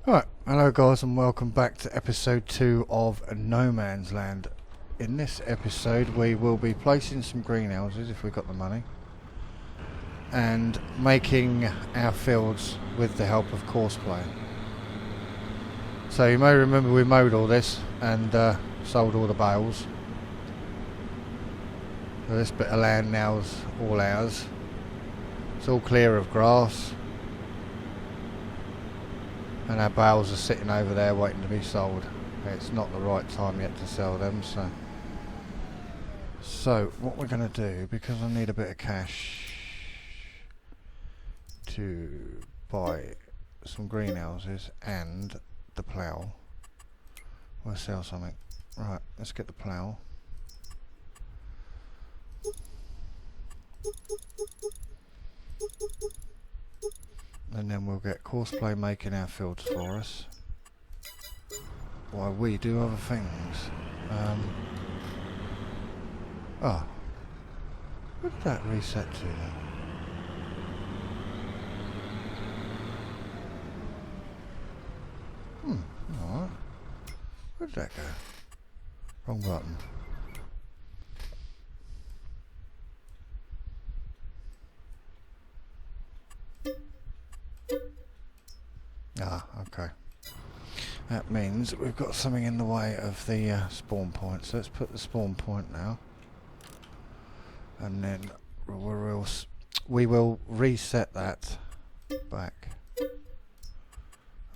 Right, hello guys and welcome back to episode 2 of No Man's Land. In this episode we will be placing some greenhouses if we've got the money and making our fields with the help of Courseplay. So you may remember we mowed all this and sold all the bales. So this bit of land now is all ours. It's all clear of grass. And our bales are sitting over there waiting to be sold. It's not the right time yet to sell them, so what we're going to do, because I need a bit of cash to buy some greenhouses and the plough, we'll sell something. Right, let's get the plough. And then we'll get Courseplay making our fields for us while we do other things. Where did that reset to then? Alright. Where did that go? Wrong button. Okay. That means we've got something in the way of the spawn point. So let's put the spawn point now. And then we will reset that back.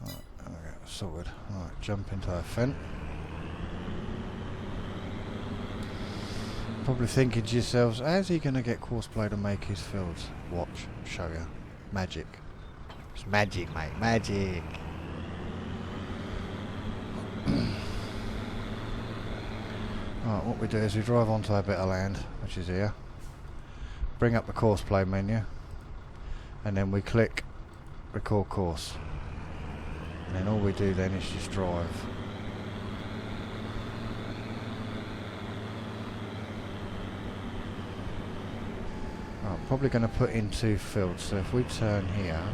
Alright, there we go, sorted. Alright, jump into our fence. Probably thinking to yourselves, how's he going to get Courseplay to make his fields? Watch, show you. Magic. It's magic, mate, magic. Right, what we do is we drive onto our bit of land, which is here, bring up the Courseplay menu, and then we click record course, and then all we do then is just drive. Right, I'm probably going to put in 2 fields, so if we turn here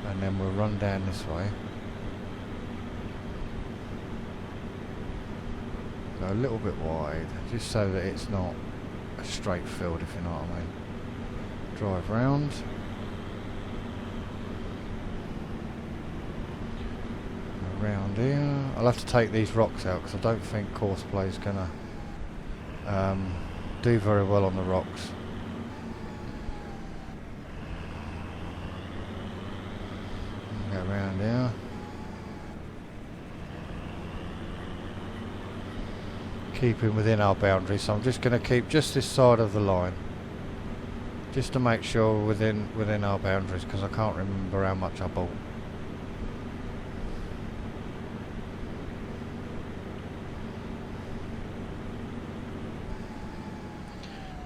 and then we'll run down this way, go a little bit wide, just so that it's not a straight field, if you know what I mean. Drive round. Around here. I'll have to take these rocks out because I don't think Courseplay is going to do very well on the rocks. Go around here. Keeping within our boundaries, so I'm just going to keep just this side of the line, just to make sure we're within our boundaries, because I can't remember how much I bought.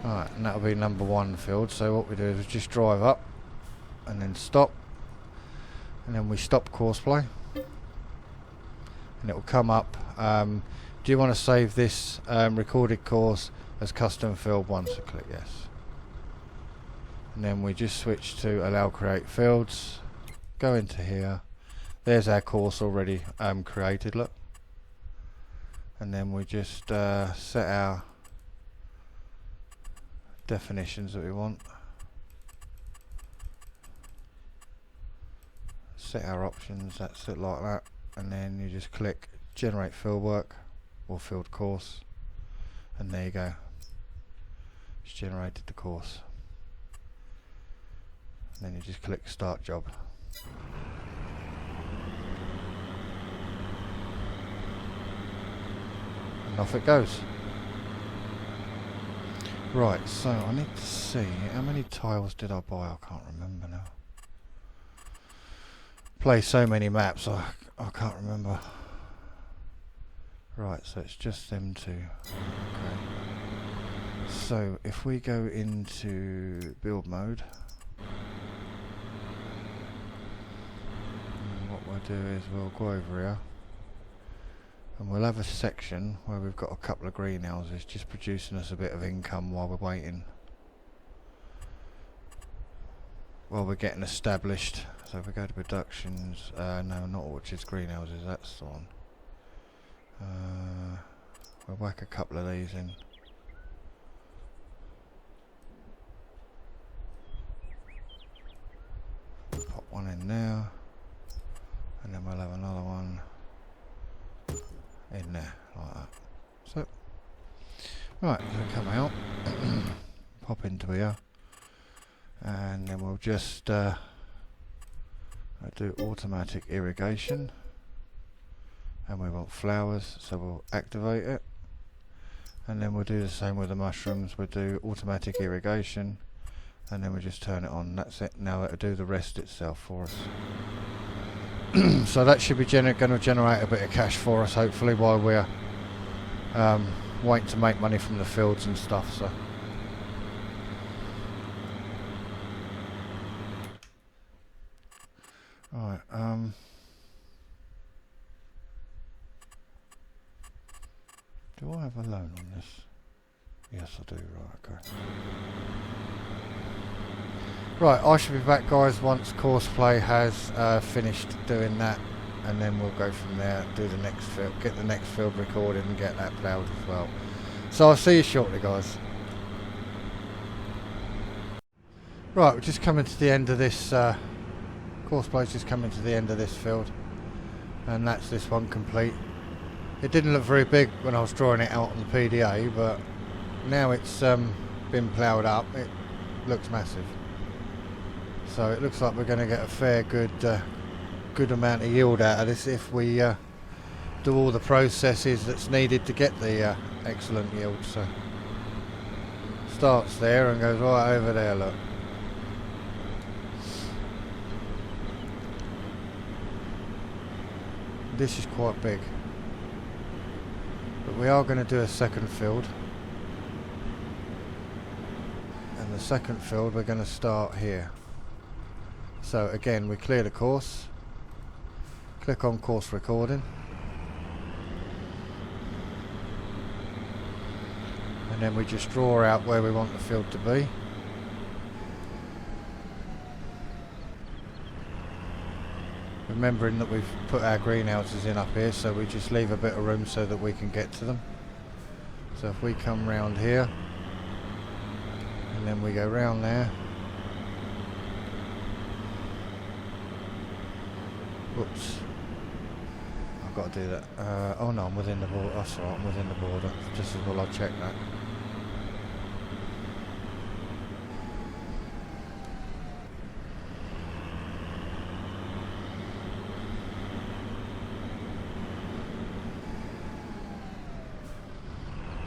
Alright, and that'll be number 1 field. So what we do is we just drive up and then stop, and then we stop Courseplay, and it will come up. Do you want to save this recorded course as custom field 1? So click yes. And then we just switch to allow create fields. Go into here. There's our course already created, look. And then we just set our definitions that we want. Set our options, that's it, like that. And then you just click generate field work or field course, and there you go, it's generated the course. And then you just click start job, and off it goes. Right, so I need to see how many tiles did I buy. I can't remember now. Play so many maps I can't remember. Right, so it's just them 2. Okay. So if we go into build mode, what we'll do is we'll go over here and we'll have a section where we've got a couple of greenhouses just producing us a bit of income while we're waiting, while we're getting established. So if we go to productions, no, not orchards, greenhouses, that's the one. We'll whack a couple of these in. Pop one in there, and then we'll have another one in there, like that. So, right, so come out, pop into here, and then we'll just do automatic irrigation, and we want flowers, so we'll activate it, and then we'll do the same with the mushrooms. We'll do automatic irrigation, and then we just turn it on. That's it. Now it'll do the rest itself for us. So that should be going to generate a bit of cash for us, hopefully, while we're waiting to make money from the fields and stuff. So alright, do I have a loan on this? Yes, I do. Right, okay. Right, I should be back, guys, once Courseplay has finished doing that, and then we'll go from there, do the next field, get the next field recorded and get that ploughed as well. So I'll see you shortly, guys. Right, we're just coming to the end of this, Courseplay's just coming to the end of this field, and that's this one complete. It didn't look very big when I was drawing it out on the PDA, but now it's been ploughed up, it looks massive. So it looks like we're going to get a fair good amount of yield out of this if we do all the processes that's needed to get the excellent yield. So starts there and goes right over there, look. This is quite big, but we are going to do a second field, and the second field we're going to start here. So again, we clear the course, click on course recording, and then we just draw out where we want the field to be. Remembering that we've put our greenhouses in up here, so we just leave a bit of room so that we can get to them. So if we come round here, and then we go round there. Whoops. I've got to do that. Oh no, I'm within the border. That's alright, I'm within the border. Just as well I check that.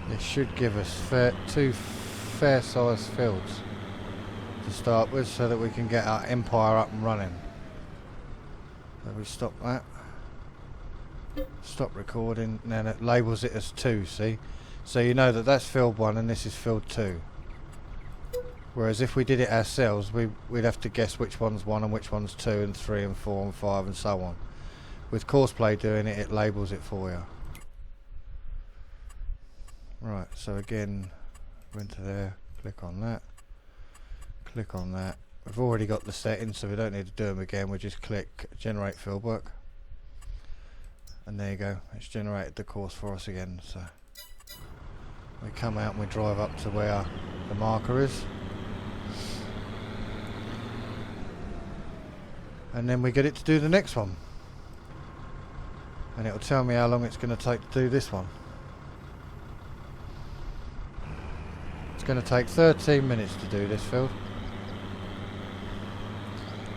This should give us two fair sized fields to start with, so that we can get our empire up and running. So we stop that, stop recording, and then it labels it as 2, see? So you know that that's field 1 and this is field 2. Whereas if we did it ourselves, we'd have to guess which one's 1 and which one's 2 and 3 and 4 and 5 and so on. With Courseplay doing it, it labels it for you. Right, so again, go into there, click on that, click on that. We've already got the settings, so we don't need to do them again. We just click generate fieldwork, and there you go, it's generated the course for us again. So we come out and we drive up to where the marker is, and then we get it to do the next one, and it'll tell me how long it's going to take to do this one. It's going to take 13 minutes to do this field.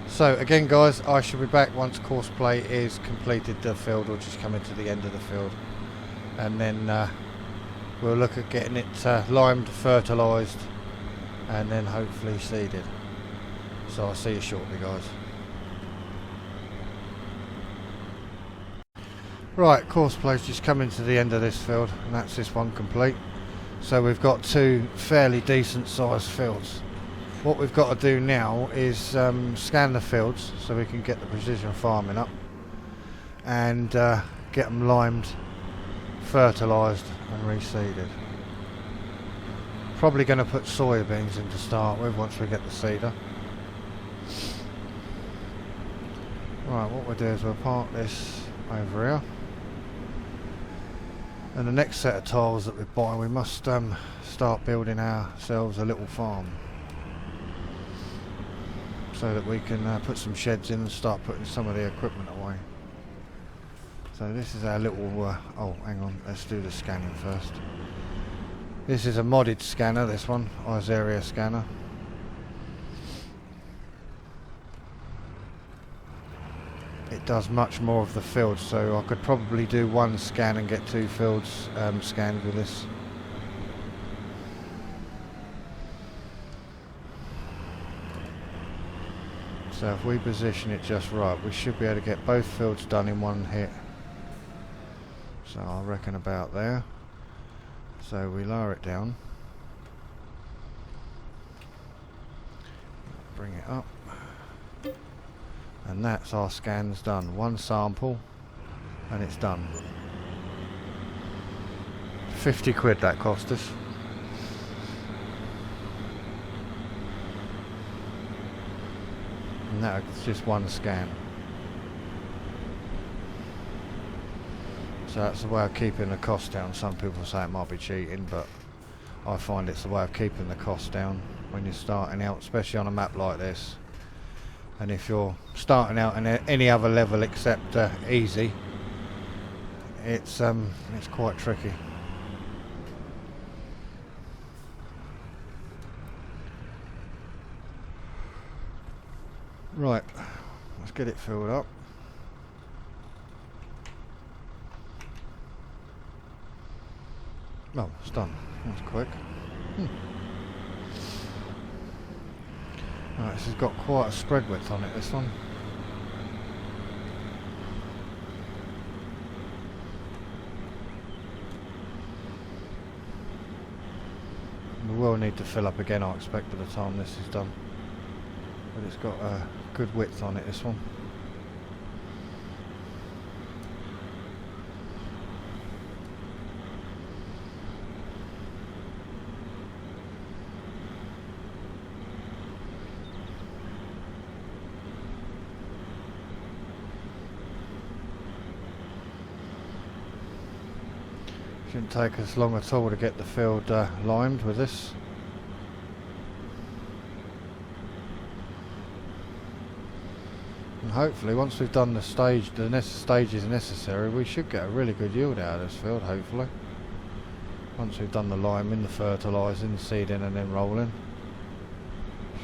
So again, guys, I shall be back once Courseplay is completed the field, or just coming to the end of the field, and then we'll look at getting it limed, fertilised, and then hopefully seeded. So I'll see you shortly, guys. Right, Courseplay's just coming to the end of this field, and that's this one complete. So we've got 2 fairly decent sized fields. What we've got to do now is scan the fields so we can get the precision farming up, and get them limed, fertilised and reseeded. Probably going to put soybeans in to start with once we get the seeder. Right, what we'll do is we'll park this over here. And the next set of tiles that we buy, we must start building ourselves a little farm. So that we can put some sheds in and start putting some of the equipment away. So this is our little, oh hang on, let's do the scanning first. This is a modded scanner, this one, Area scanner. It does much more of the fields, so I could probably do one scan and get 2 fields scanned with this. So if we position it just right, we should be able to get both fields done in one hit. So I reckon about there. So we lower it down. Bring it up. And that's our scans done. One sample and it's done. 50 quid that cost us. And that's just one scan. So that's the way of keeping the cost down. Some people say it might be cheating, but I find it's the way of keeping the cost down when you're starting out, especially on a map like this. And if you're starting out in any other level except easy, it's quite tricky. Right, let's get it filled up. Oh, it's done. That's quick. Right, this has got quite a spread width on it, this one. We will need to fill up again, I expect, by the time this is done. But it's got a good width on it, this one. Shouldn't take us long at all to get the field limed with this. And hopefully once we've done the stages necessary, we should get a really good yield out of this field, hopefully. Once we've done the liming, the fertilising, the seeding and then rolling.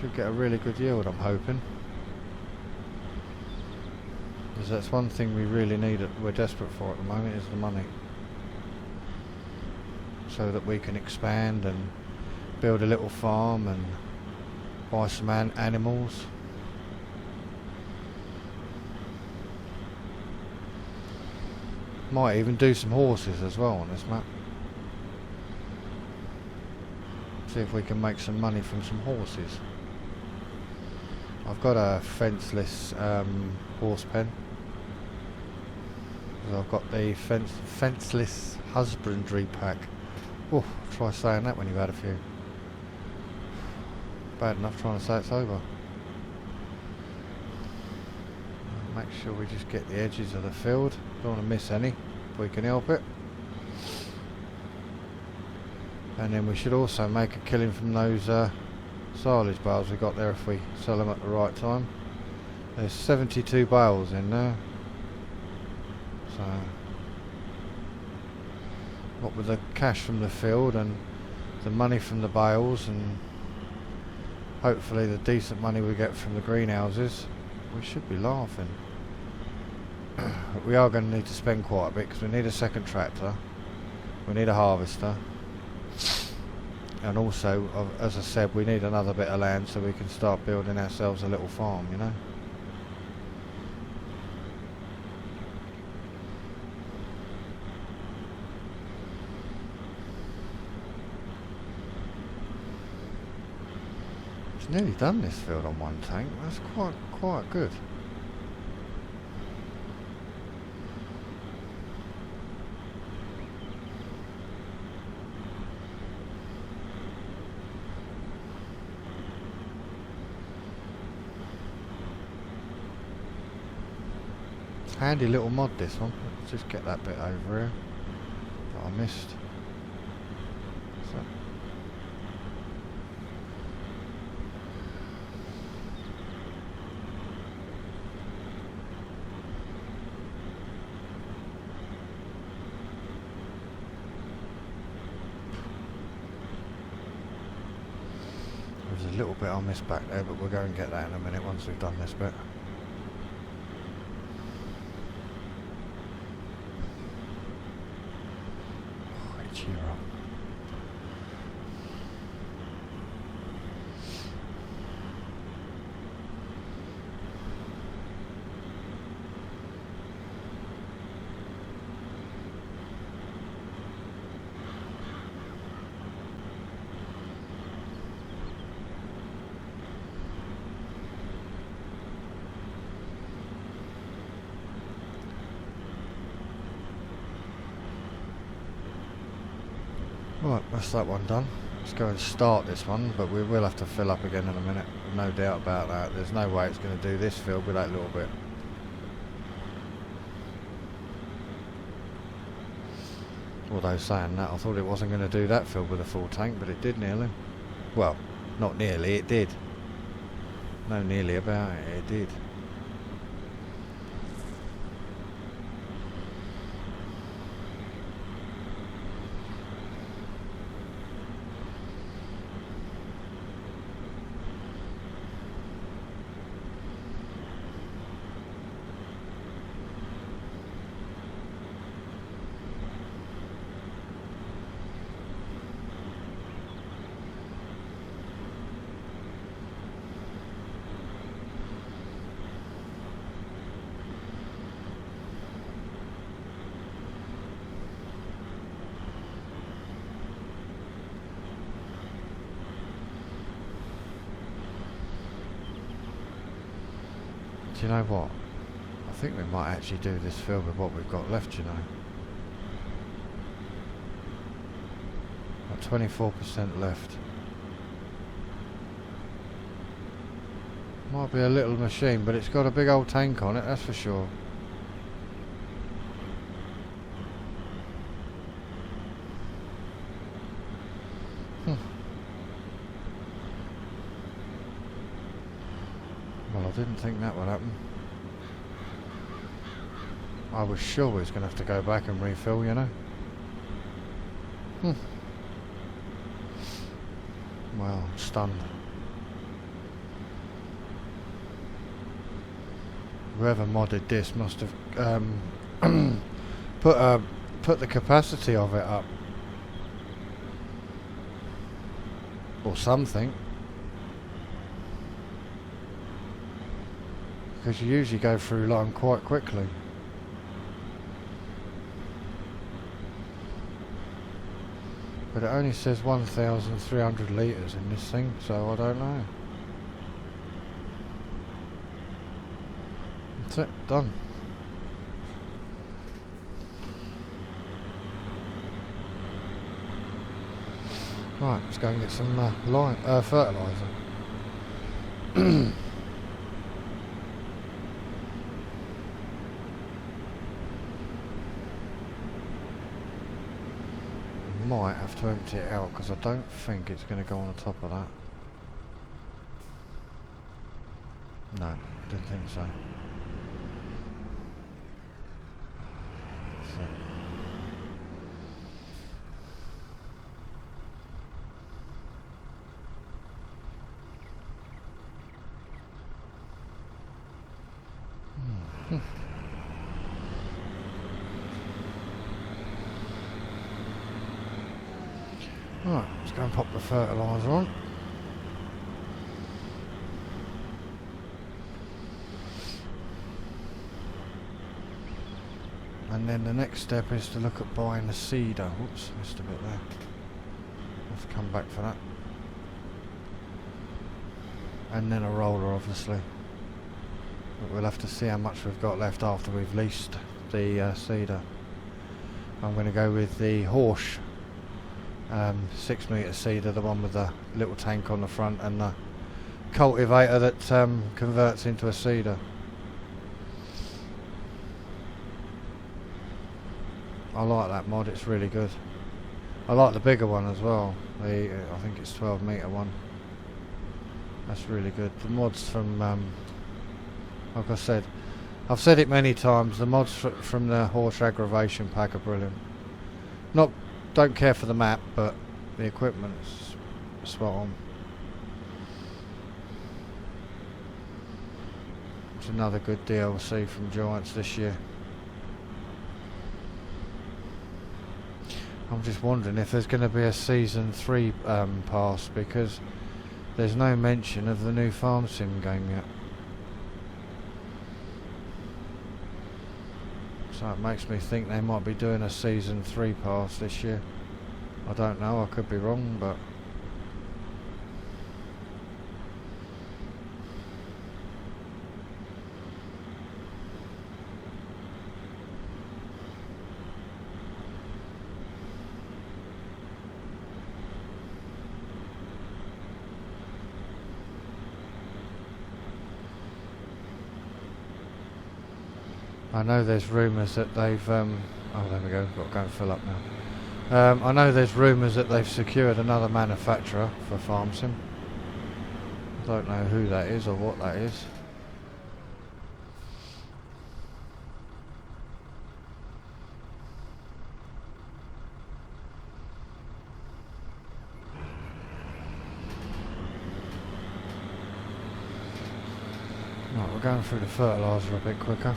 Should get a really good yield, I'm hoping. Because that's one thing we really need, we're desperate for at the moment, is the money. So that we can expand and build a little farm and buy some animals. Might even do some horses as well on this map. See if we can make some money from some horses. I've got a fenceless horse pen. I've got the fenceless husbandry pack. Oh, try saying that when you've had a few. Bad enough trying to say it's over. Make sure we just get the edges of the field. Don't want to miss any if we can help it. And then we should also make a killing from those silage bales we got there if we sell them at the right time. There's 72 bales in there. So what with the cash from the field and the money from the bales and hopefully the decent money we get from the greenhouses, we should be laughing. But we are going to need to spend quite a bit because we need a second tractor, we need a harvester, and also, as I said, we need another bit of land so we can start building ourselves a little farm, you know. Nearly done this field on one tank. That's quite good. Handy little mod, this one. Let's just get that bit over here that I missed. So. There's a little bit I missed back there, but we'll go and get that in a minute once we've done this bit. Right, that's that one done. Let's go and start this one, but we will have to fill up again in a minute. No doubt about that. There's no way it's going to do this field with that little bit. Although saying that, I thought it wasn't going to do that field with a full tank, but it did nearly. Well, not nearly, it did. No nearly about it, it did. Do you know what? I think we might actually do this field with what we've got left, you know. Got 24% left. Might be a little machine, but it's got a big old tank on it, that's for sure. Well, I didn't think that would happen. I was sure we was going to have to go back and refill, you know. Well, I'm stunned. Whoever modded this must have put the capacity of it up. Or something. Because you usually go through line quite quickly. But it only says 1,300 litres in this thing, so I don't know. That's it, done. Right, let's go and get some fertiliser. Might have to empty it out because I don't think it's going to go on the top of that. No, didn't think so. Right, let's go and pop the fertiliser on. And then the next step is to look at buying the seeder. Whoops, missed a bit there. Have to come back for that. And then a roller, obviously. But we'll have to see how much we've got left after we've leased the seeder. I'm going to go with the Horsch 6 metre seeder, the one with the little tank on the front and the cultivator that converts into a seeder. I like that mod, it's really good. I like the bigger one as well. I think it's 12 meter one. That's really good. The mods from, like I said, I've said it many times, the mods from the horse aggravation pack are brilliant. Don't care for the map, but the equipment's spot on. It's another good DLC from Giants this year. I'm just wondering if there's going to be a Season 3 pass, because there's no mention of the new farm sim game yet. So it makes me think they might be doing a Season 3 pass this year. I don't know, I could be wrong, but... I know there's rumours that they've... oh, there we go, got to go and fill up now. I know there's rumours that they've secured another manufacturer for Farm Sim. I don't know who that is or what that is. Right, we're going through the fertiliser a bit quicker.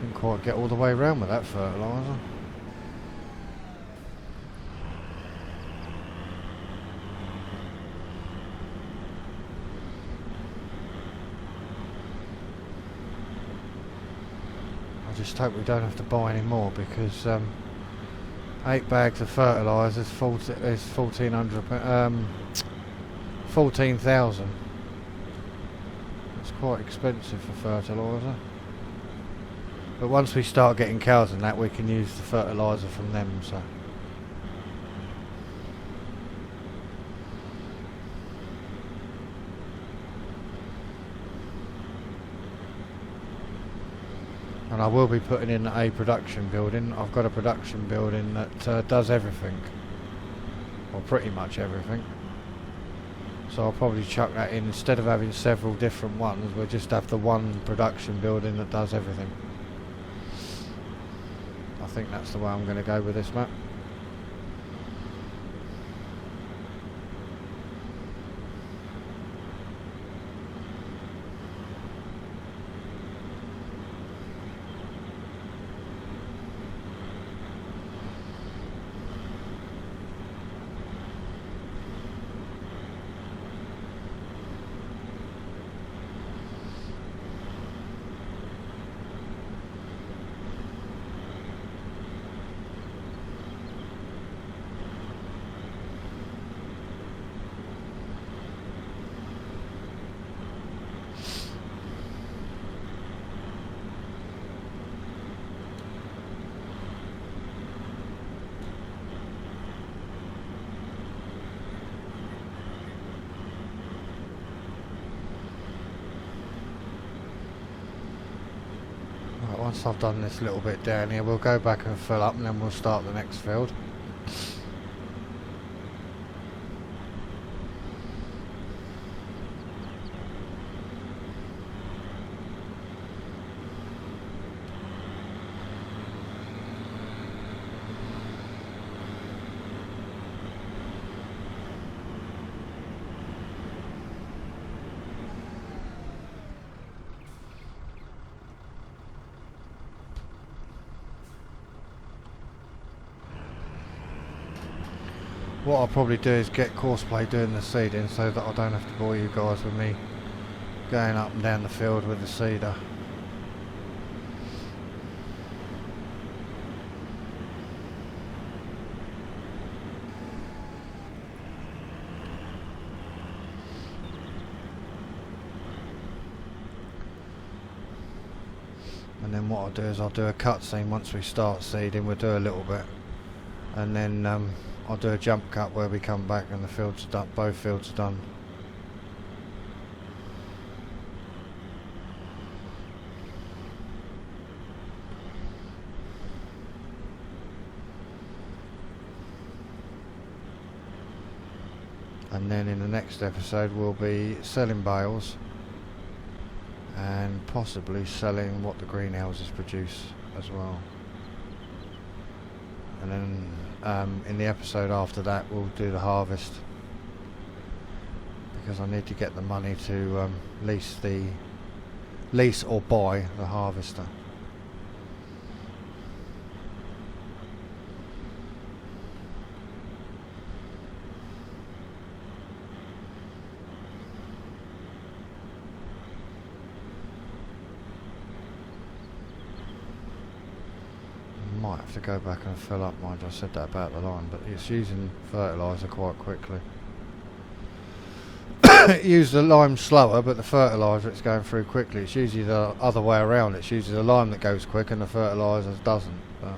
Didn't quite get all the way around with that fertiliser. I just hope we don't have to buy any more, because 8 bags of fertiliser is 14,000. It's quite expensive for fertiliser. But once we start getting cows and that, we can use the fertiliser from them, so. And I will be putting in a production building. I've got a production building that does everything. Or pretty much everything. So I'll probably chuck that in. Instead of having several different ones, we'll just have the one production building that does everything. I think that's the way I'm going to go with this map. Once I've done this little bit down here, we'll go back and fill up, and then we'll start the next field. What I'll probably do is get Courseplay doing the seeding, so that I don't have to bore you guys with me going up and down the field with the seeder. And then what I'll do is I'll do a cutscene once we start seeding. We'll do a little bit, and then I'll do a jump cut where we come back and the fields are done. Both fields are done. and then in the next episode we'll be selling bales and possibly selling what the greenhouses produce as well. And then in the episode after that we'll do the harvest, because I need to get the money to lease or buy the harvester. Might have to go back and fill up, mind you, I said that about the line, but it's using fertiliser quite quickly. It uses the lime slower, but the fertiliser it's going through quickly. It's usually the other way around. It's usually the lime that goes quick and the fertiliser doesn't. But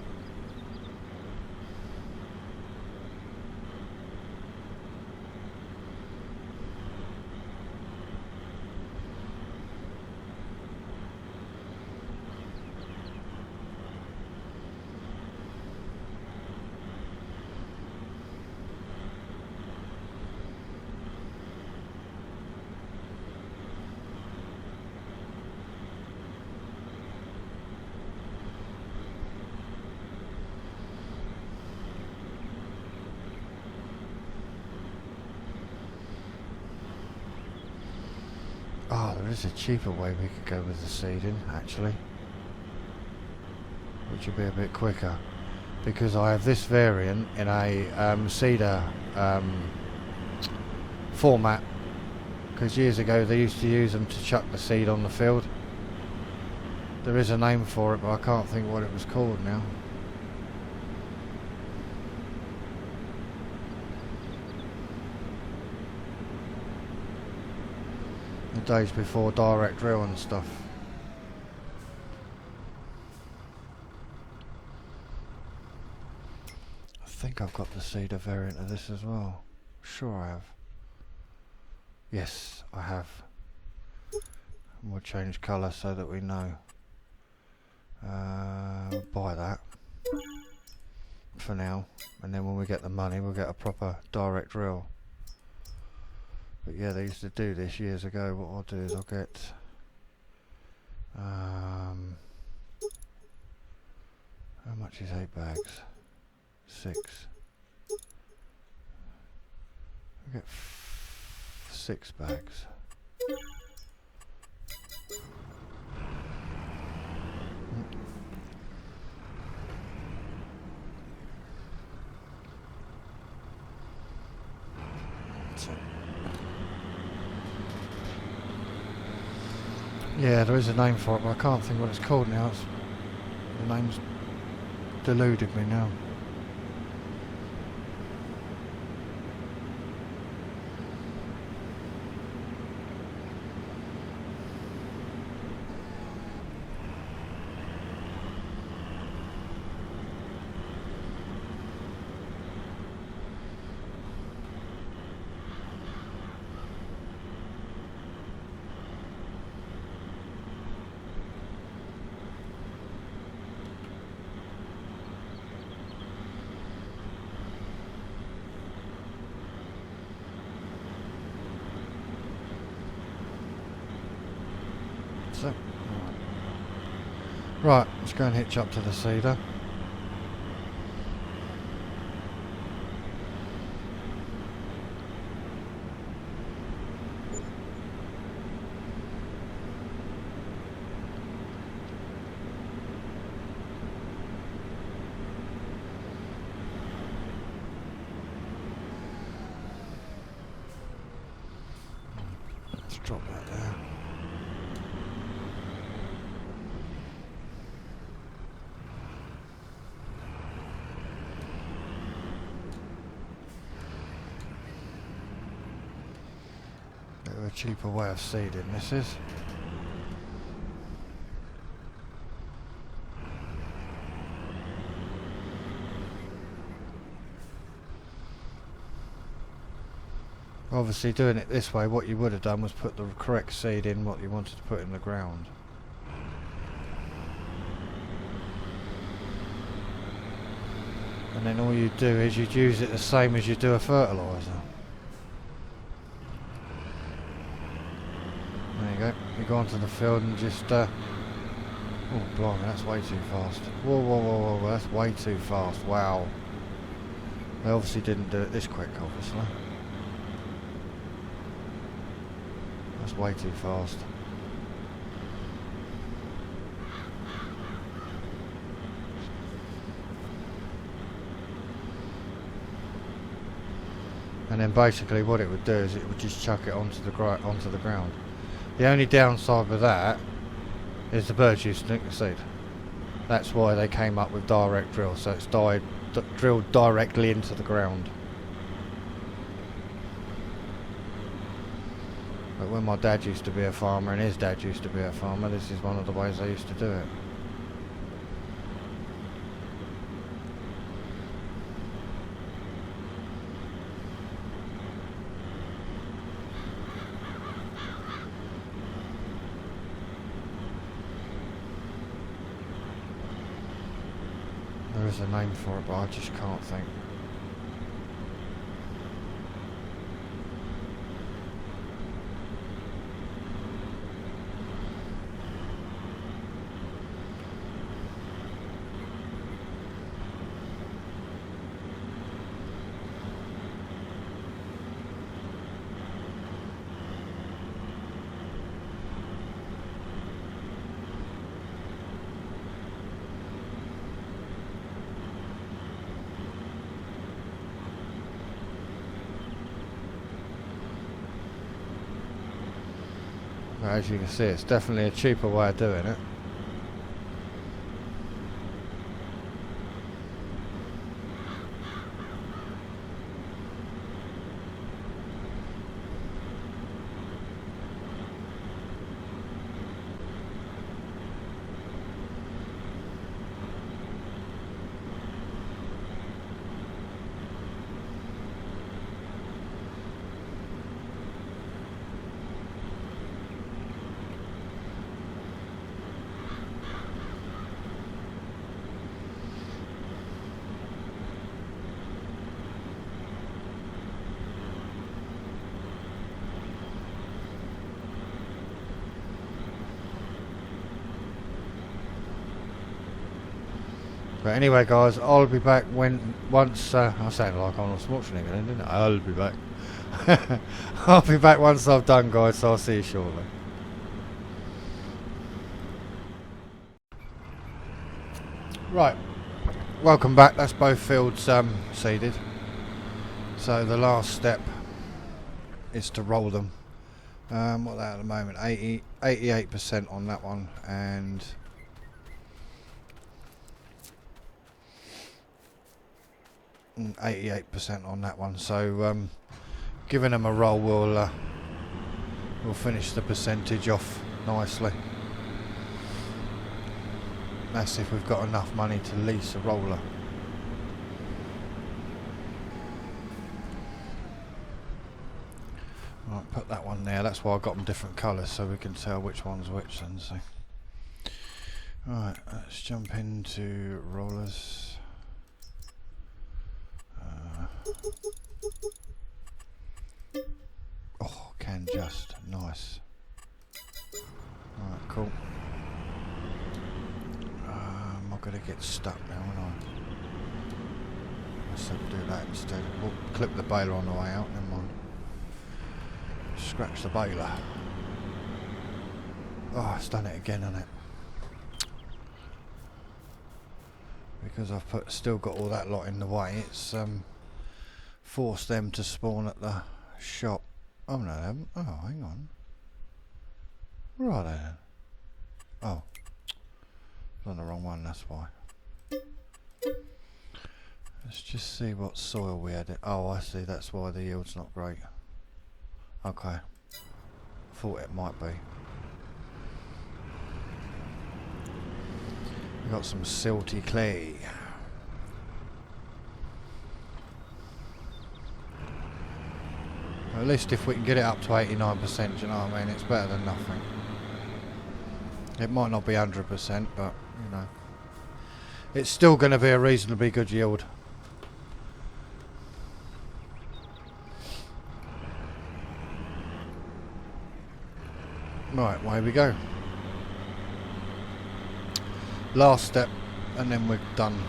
there is a cheaper way we could go with the seeding, actually, which would be a bit quicker, because I have this variant in a seeder format, because years ago they used to use them to chuck the seed on the field. There is a name for it, but I can't think what it was called now. The days before direct drill and stuff. I think I've got the seeder variant of this as well. Sure I have. Yes, I have. And we'll change colour so that we know. Buy that for now, and then when we get the money we'll get a proper direct drill. But yeah, they used to do this years ago. What I'll do is I'll get how much is 8 bags? 6. I'll get 6 bags. Yeah, there is a name for it, but I can't think what it's called now. The name's deluded me now. So, right, let's go and hitch up to the seeder. Let's drop that there. A cheaper way of seeding this is. Obviously doing it this way, what you would have done was put the correct seed in what you wanted to put in the ground. And then all you do is you'd use it the same as you do a fertiliser. go. You go onto the field and just... oh, blimey, that's way too fast. Whoa, whoa, whoa, whoa, that's way too fast. Wow. They obviously didn't do it this quick, obviously. That's way too fast. And then basically what it would do is it would just chuck it onto the ground. The only downside with that is the birds used to nick the seed. That's why they came up with direct drill, so it's drilled directly into the ground. But when my dad used to be a farmer and his dad used to be a farmer, this is one of the ways they used to do it. There is a name for it, but I just can't think. As you can see, it's definitely a cheaper way of doing it. But anyway, guys, I'll be back once I sounded like Arnold Schwarzenegger then, didn't I? I'll be back. I'll be back once I've done, guys, so I'll see you shortly. Right, welcome back. That's both fields seeded. So the last step is to roll them. What that at the moment? 88% on that one, and 88% on that one. So giving them a roll will finish the percentage off nicely. That's if we've got enough money to lease a roller. Right, put that one there. That's why I got them different colours, so we can tell which one's which then. So, right, let's jump into rollers. Oh, can just nice. Alright, cool. I'm not gonna get stuck now, am I? Let's do that instead. We'll clip the baler on the way out, never mind. Scratch the baler. Oh, it's done it again, hasn't it? Because I've still got all that lot in the way, it's forced them to spawn at the shop. Oh no, they haven't. Oh, hang on. Where are they then? Oh, it's on the wrong one, that's why. Let's just see what soil we had. Oh, I see, that's why the yield's not great. Okay, thought it might be. We've got some silty clay. At least if we can get it up to 89%, do you know what I mean? It's better than nothing. It might not be 100%, but, you know. It's still going to be a reasonably good yield. Right, away we go. Last step, and then we're done.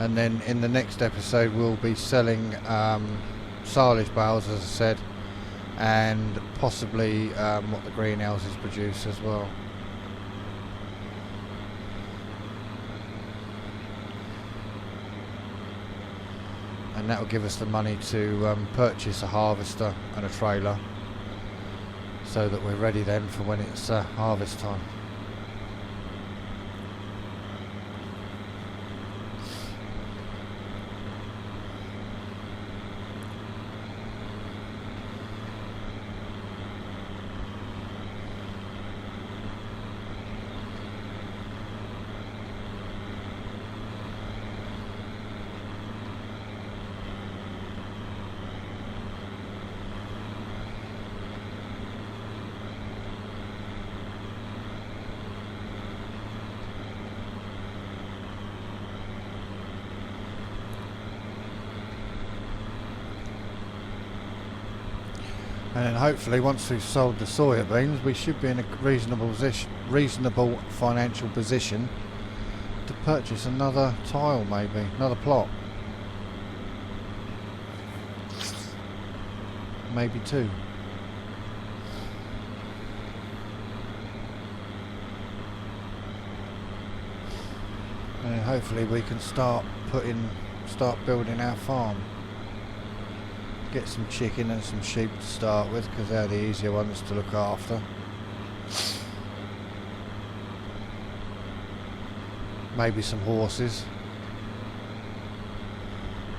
And then in the next episode we'll be selling silage bales, as I said, and possibly what the greenhouses produce as well. And that will give us the money to purchase a harvester and a trailer, so that we're ready then for when it's harvest time. And then hopefully once we've sold the soya beans, we should be in a reasonable financial position to purchase another tile, maybe another plot, maybe two. And then hopefully we can start building our farm. Get some chicken and some sheep to start with, because they're the easier ones to look after. Maybe some horses,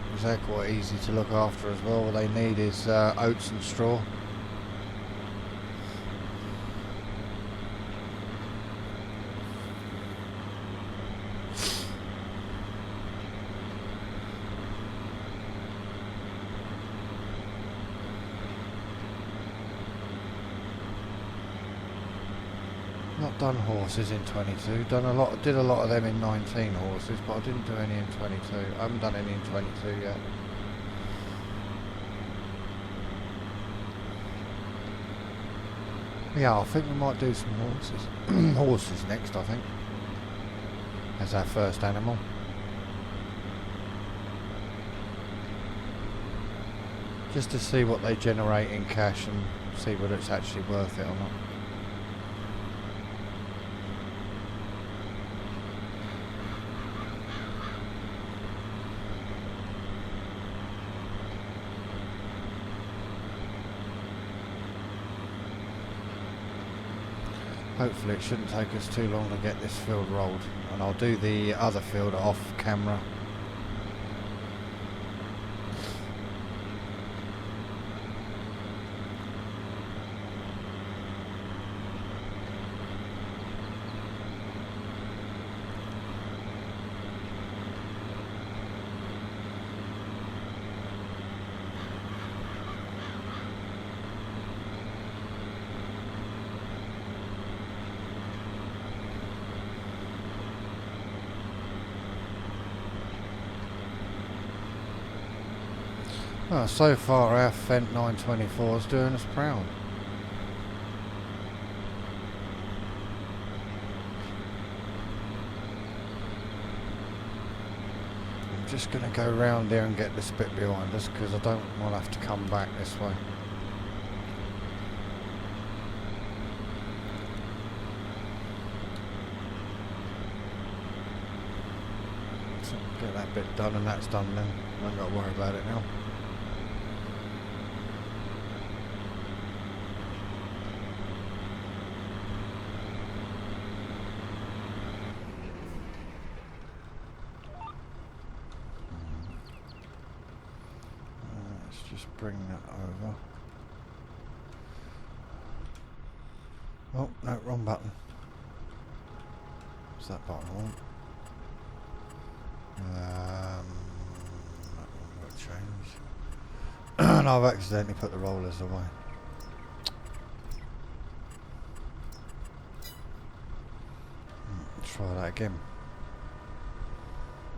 because they're quite easy to look after as well. What they need is oats and straw. Not done horses in 22. Did a lot of them in 19 horses, but I didn't do any in 22. I haven't done any in 22 yet. Yeah, I think we might do some horses. Horses next, I think, as our first animal. Just to see what they generate in cash and see whether it's actually worth it or not. Hopefully it shouldn't take us too long to get this field rolled, and I'll do the other field off camera. Well, so far our Fendt 924 is doing us proud. I'm just going to go round there and get this bit behind us, because I don't want to have to come back this way. So get that bit done, and that's done then. I ain't got to worry about it now. Just bring that over. Oh, no, wrong button. What's that button on? That one will change. And I've accidentally put the rollers away. Let's try that again.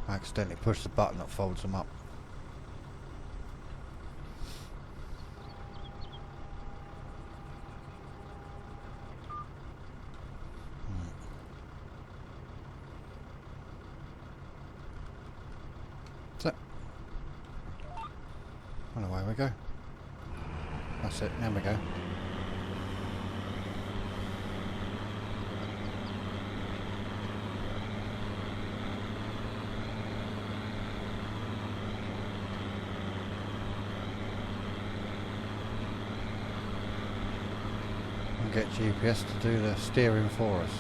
I accidentally pushed the button that folds them up. we go. That's it, there we go. And get GPS to do the steering for us.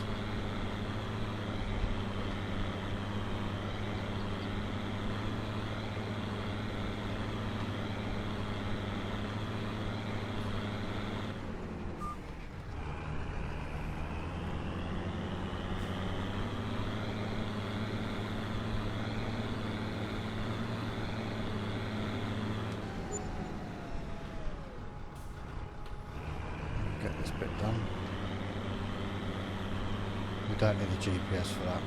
Get this bit done. We don't need the GPS for that.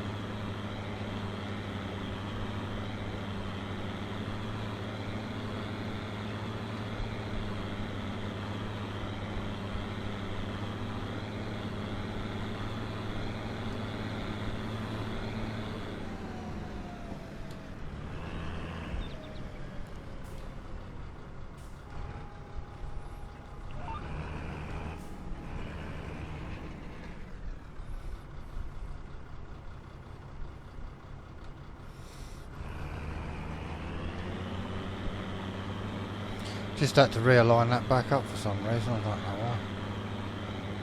Just had to realign that back up for some reason, I don't know why.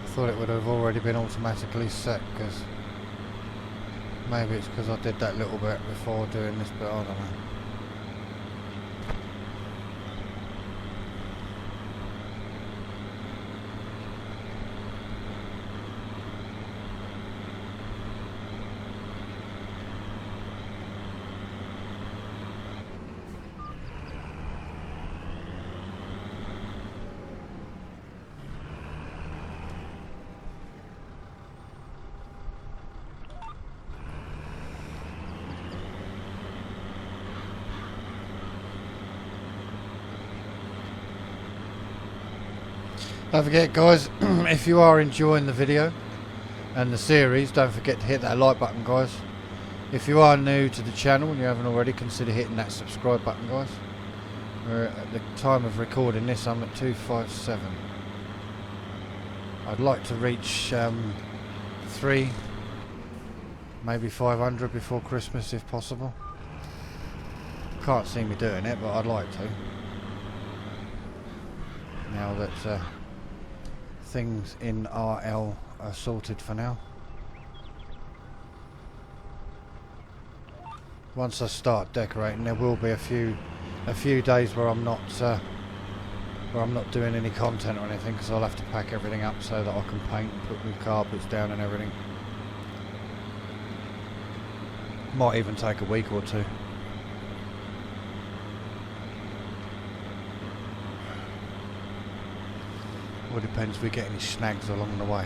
I thought it would have already been automatically set, because maybe it's because I did that little bit before doing this bit, I don't know. Don't forget, guys, if you are enjoying the video and the series, don't forget to hit that like button, guys. If you are new to the channel and you haven't already, consider hitting that subscribe button, guys. At the time of recording this, I'm at 257. I'd like to reach 3, maybe 500 before Christmas if possible. Can't see me doing it, but I'd like to. Now that things in RL are sorted for now. Once I start decorating, there will be a few days where I'm not doing any content or anything, because I'll have to pack everything up so that I can paint and put new carpets down and everything. Might even take a week or two. All depends if we get any snags along the way.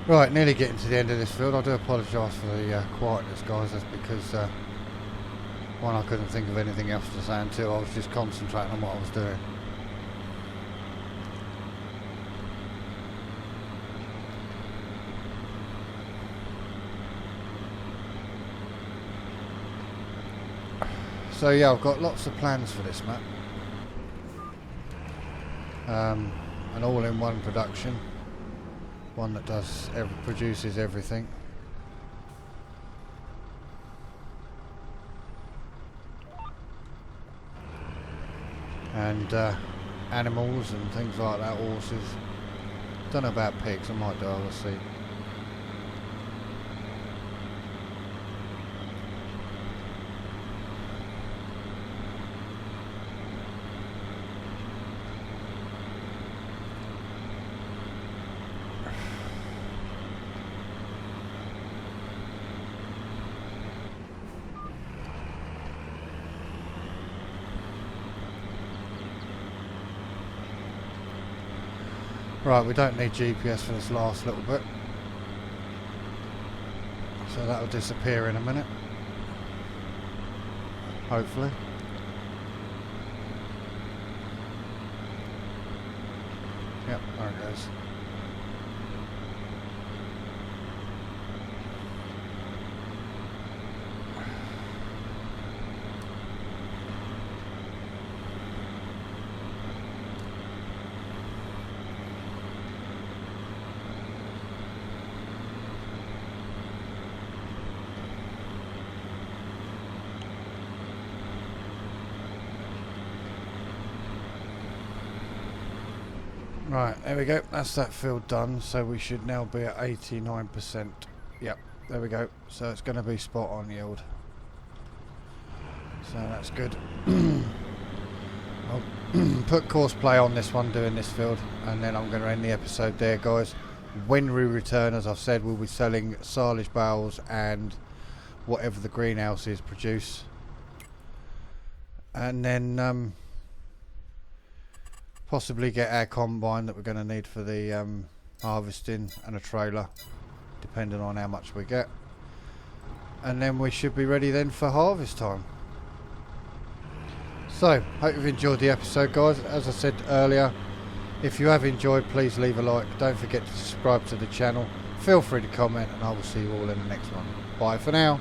Right, nearly getting to the end of this field. I do apologise for the quietness, guys. That's because one, I couldn't think of anything else to say, and two, I was just concentrating on what I was doing. So yeah, I've got lots of plans for this map. An all-in-one production. One that produces everything. And animals and things like that, horses. Don't know about pigs, I might do, we'll see. Right, we don't need GPS for this last little bit, so that'll disappear in a minute, hopefully. Yep, there it goes. Right, there we go, that's that field done, so we should now be at 89%. Yep, there we go, so it's going to be spot on yield. So that's good. I'll put course play on this one, doing this field, and then I'm going to end the episode there, guys. When we return, as I've said, we'll be selling silage bales and whatever the greenhouses produce. And then possibly get our combine that we're going to need for the harvesting, and a trailer, depending on how much we get. And then we should be ready then for harvest time. So, hope you've enjoyed the episode, guys. As I said earlier, if you have enjoyed, please leave a like. Don't forget to subscribe to the channel. Feel free to comment, and I will see you all in the next one. Bye for now.